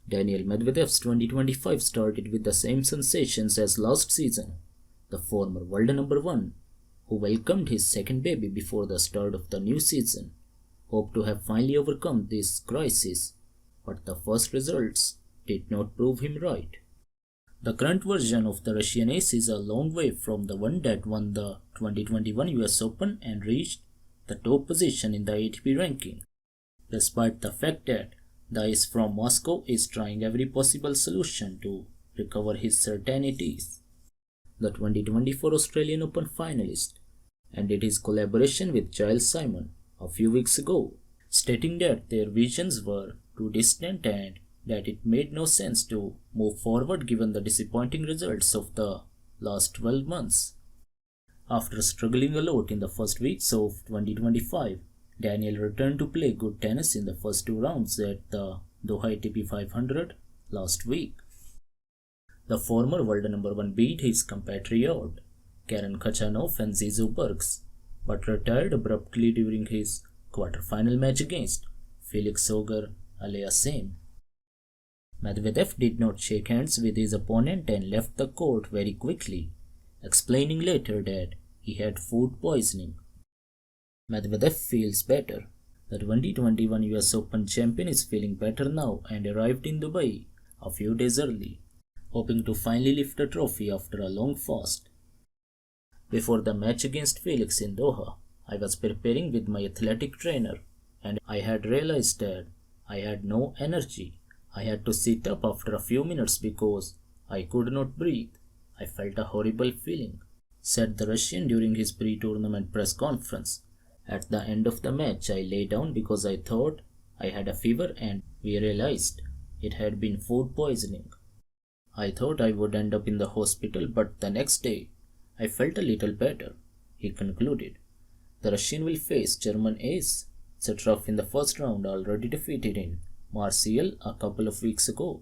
Daniil Medvedev's 2025 started with the same sensations as last season. The former world number one, who welcomed his second baby before the start of the new season, hoped to have finally overcome this crisis, but the first results did not prove him right. The current version of the Russian ace is a long way from the one that won the 2021 US Open and reached the top position in the ATP ranking, despite the fact that the ace from Moscow is trying every possible solution to recover his certainties. The 2024 Australian Open finalist ended his collaboration with Giles Simon a few weeks ago, stating that their visions were too distant and that it made no sense to move forward given the disappointing results of the last 12 months. After struggling a lot in the first weeks of 2025, Daniil returned to play good tennis in the first two rounds at the Doha ATP 500 last week. The former world number one beat his compatriot Karen Khachanov and Zizou Bergs, but retired abruptly during his quarter-final match against Felix Auger-Aliassime. Medvedev did not shake hands with his opponent and left the court very quickly, explaining later that he had food poisoning. Medvedev feels better. The 2021 US Open champion is feeling better now and arrived in Dubai a few days early, hoping to finally lift a trophy after a long fast. Before the match against Felix in Doha, I was preparing with my athletic trainer and I had realized that I had no energy. I had to sit up after a few minutes because I could not breathe. I felt a horrible feeling, said the Russian during his pre-tournament press conference. At the end of the match, I lay down because I thought I had a fever and we realized it had been food poisoning. I thought I would end up in the hospital, but the next day, I felt a little better, he concluded. The Russian will face German ace Zetrov in the first round, already defeated in Marseille a couple of weeks ago.